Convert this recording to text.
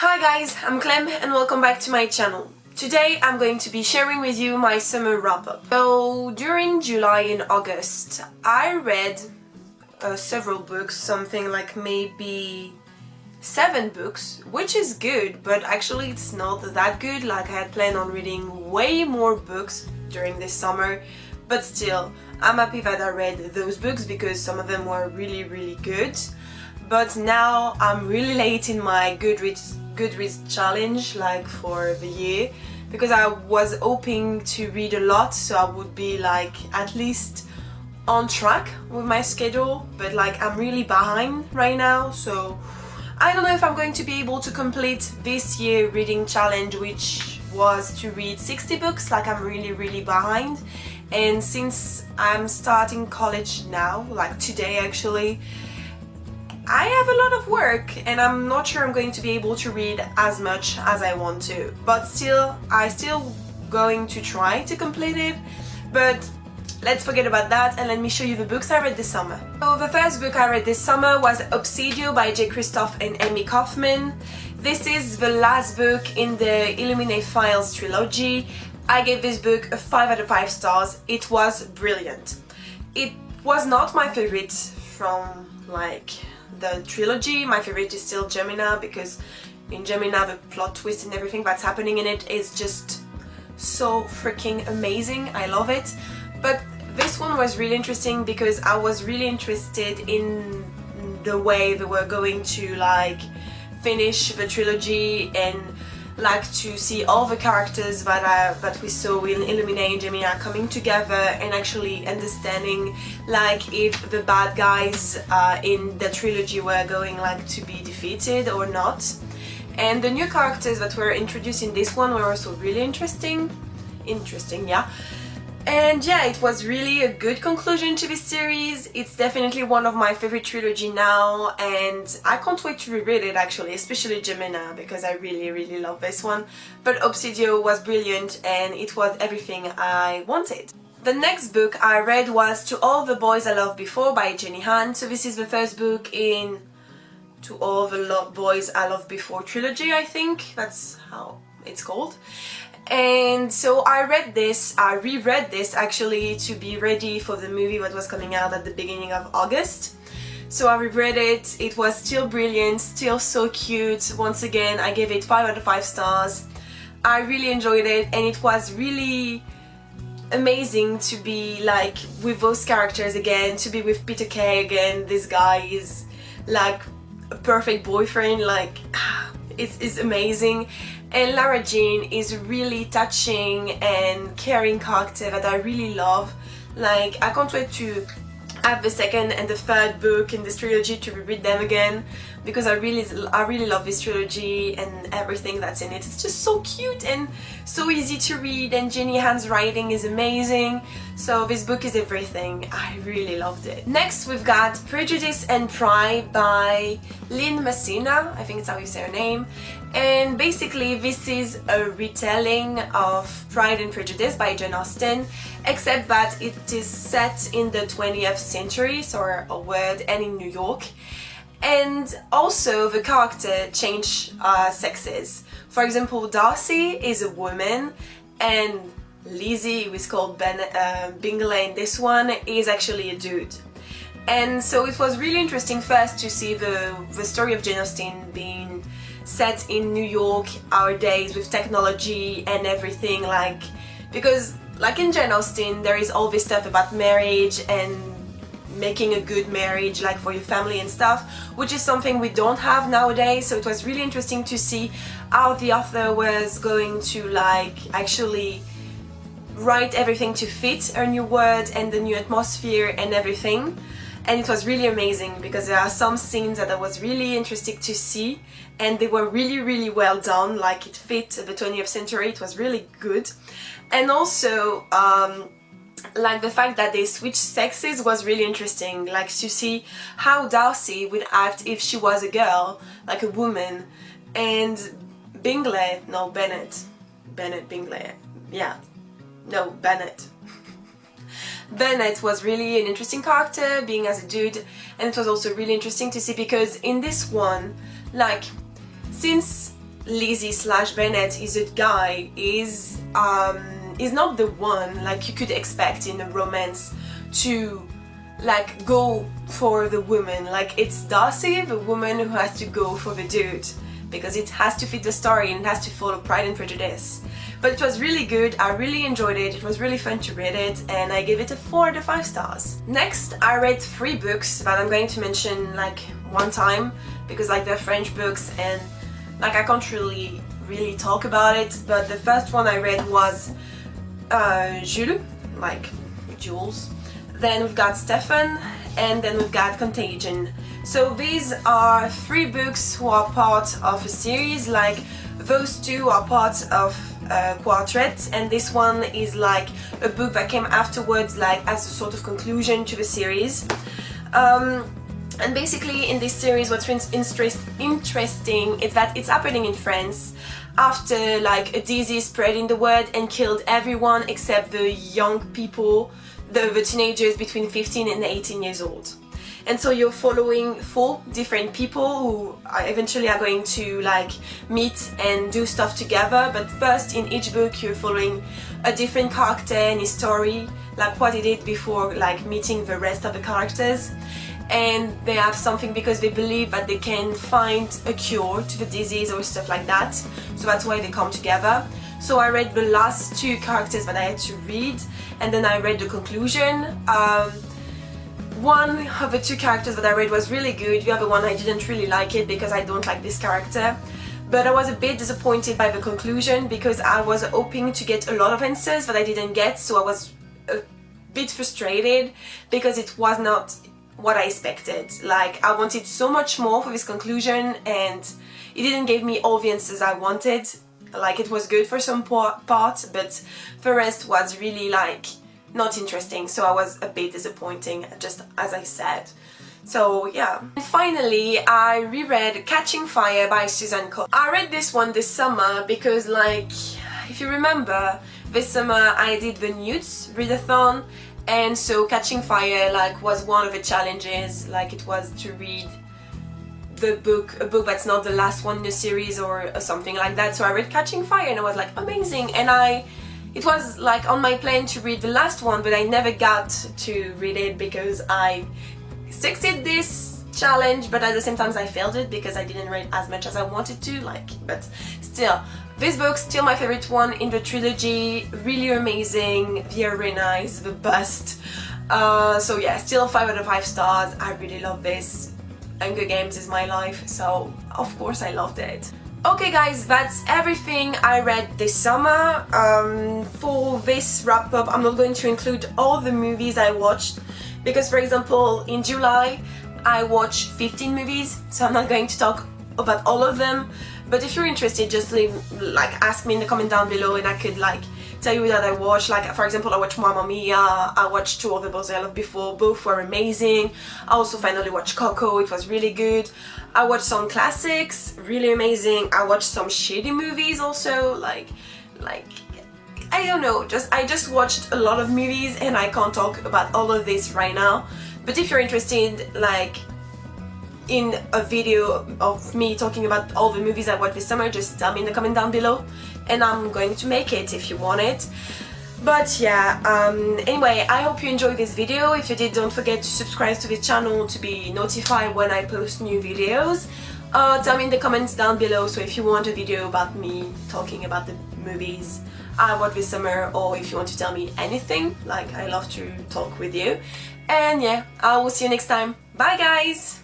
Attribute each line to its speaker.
Speaker 1: Hi guys, I'm Clem and welcome back to my channel. Today I'm going to be sharing with you my summer wrap-up. So during July and August I read several books, something like maybe 7 books, which is good, but actually it's not that good. Like, I had planned on reading way more books during this summer, but still I'm happy that I read those books because some of them were really good. But now I'm really late in my Goodreads challenge, like for the year, because I was hoping to read a lot, so I would be like at least on track with my schedule, but like I'm really behind right now, so I don't know if I'm going to be able to complete this year reading challenge, which was to read 60 books. Like, I'm really behind, and since I'm starting college now, like today actually, I have a lot of work and I'm not sure I'm going to be able to read as much as I want to, but I'm still going to try to complete it. But let's forget about that and let me show you the books I read this summer. So the first book I read this summer was Abrupt You by J. Kristoff and Amy Kaufman. This is the last book in the Illuminate Files trilogy. I gave this book a 5 out of 5 stars. It was brilliant. It was not my favorite from like the trilogy. My favorite is still Gemina, because in Gemina the plot twist and everything that's happening in it is just so freaking amazing. I love it. But this one was really interesting because I was really interested in the way they were going to like finish the trilogy, and like to see all the characters that we saw in Illuminate and Gemini coming together and actually understanding like if the bad guys in the trilogy were going like to be defeated or not. And the new characters that were introduced in this one were also really interesting, yeah. And yeah, it was really a good conclusion to this series. It's definitely one of my favorite trilogy now, and I can't wait to reread it actually, especially Gemina, because I really love this one. But Obsidio was brilliant and it was everything I wanted. The next book I read was To All the Boys I Loved Before by Jenny Han. So this is the first book in To All the Boys I Loved Before trilogy, I think that's how it's called. And so I reread this actually to be ready for the movie that was coming out at the beginning of August. So I reread it. It was still brilliant, still so cute. Once again, I gave it 5 out of 5 stars. I really enjoyed it, and it was really amazing to be like with those characters again, to be with Peter Kay again. This guy is like a perfect boyfriend, like it's amazing. And Lara Jean is really touching and caring character that I really love. Like, I can't wait to have the second and the third book in this trilogy to reread them again, because I really love this trilogy and everything that's in it. It's just so cute and so easy to read, and Jenny Han's writing is amazing. So this book is everything. I really loved it. Next we've got Prejudice and Pride by Lynn Messina, I think it's how you say her name. And basically this is a retelling of Pride and Prejudice by Jane Austen, except that it is set in the 20th century, so a word, and in New York. And also the character change sexes. For example, Darcy is a woman, and Lizzie, who is called Bingley in this one, is actually a dude. And so it was really interesting first to see the story of Jane Austen being set in New York, our days, with technology and everything, like, because like in Jane Austen there is all this stuff about marriage and making a good marriage, like for your family and stuff, which is something we don't have nowadays. So it was really interesting to see how the author was going to like actually write everything to fit a new world and the new atmosphere and everything. And it was really amazing because there are some scenes that I was really interested to see, and they were really well done. Like, it fit the 20th century. It was really good. And also like the fact that they switched sexes was really interesting, like to see how Darcy would act if she was a girl, like a woman, and Bingley, no, Bennett Bingley, yeah, no, Bennett was really an interesting character, being as a dude, and it was also really interesting to see because in this one, like, since Lizzie slash Bennett is a guy is not the one like you could expect in a romance to like go for the woman. Like it's Darcy, the woman who has to go for the dude, because it has to fit the story and it has to follow Pride and Prejudice. But it was really good, I really enjoyed it, it was really fun to read it, and I gave it a 4 out of 5 stars. Next, I read 3 books that I'm going to mention like one time, because like they're French books and like I can't really talk about it. But the first one I read was Jules, like Jules. Then we've got Stefan, and then we've got Contagion. So these are 3 books who are part of a series. Like those 2 are part of Quartet, and this one is like a book that came afterwards, like as a sort of conclusion to the series. And basically in this series what's interesting is that it's happening in France after like a disease spread in the world and killed everyone except the young people, the teenagers between 15 and 18 years old. And so you're following 4 different people who eventually are going to like meet and do stuff together. But first, in each book you're following a different character and his story, like what he did before like meeting the rest of the characters. And they have something because they believe that they can find a cure to the disease or stuff like that. So that's why they come together. So I read the last 2 characters that I had to read, and then I read the conclusion. One of the 2 characters that I read was really good. The other one I didn't really like it because I don't like this character. But I was a bit disappointed by the conclusion because I was hoping to get a lot of answers that I didn't get. So I was a bit frustrated because it was not what I expected. Like I wanted so much more for this conclusion and it didn't give me all the answers I wanted. Like it was good for some parts, but the rest was really like not interesting, so I was a bit disappointing, just as I said. So yeah. And finally, I reread Catching Fire by Susan Cole. I read this one this summer because like, if you remember, this summer I did the Newts readathon, and so Catching Fire like was one of the challenges. Like it was to read a book that's not the last one in the series or something like that. So I read Catching Fire and I was like amazing, and it was like on my plan to read the last one, but I never got to read it because I succeeded this challenge, but at the same time I failed it because I didn't read as much as I wanted to. Like, but still, this book's still my favorite one in the trilogy. Really amazing. The arena is the best. So yeah, still 5 out of 5 stars. I really love this. Hunger Games is my life, so of course I loved it. Okay guys, that's everything I read this summer. For this wrap up, I'm not going to include all the movies I watched because, for example, in July I watched 15 movies, so I'm not going to talk about all of them. But if you're interested, just ask me in the comment down below and I could like tell you that I watched. Like for example, I watched Mamma Mia, I watched 2 of the Boys I Loved Before, both were amazing. I also finally watched Coco, it was really good. I watched some classics, really amazing. I watched some shitty movies also, like I don't know, I just watched a lot of movies and I can't talk about all of this right now. But if you're interested, like in a video of me talking about all the movies I watched this summer, just tell me in the comment down below and I'm going to make it if you want it. But yeah, anyway, I hope you enjoyed this video. If you did, don't forget to subscribe to the channel to be notified when I post new videos. Tell me in the comments down below, so if you want a video about me talking about the movies I watched this summer, or if you want to tell me anything, like I love to talk with you. And yeah, I will see you next time. Bye guys!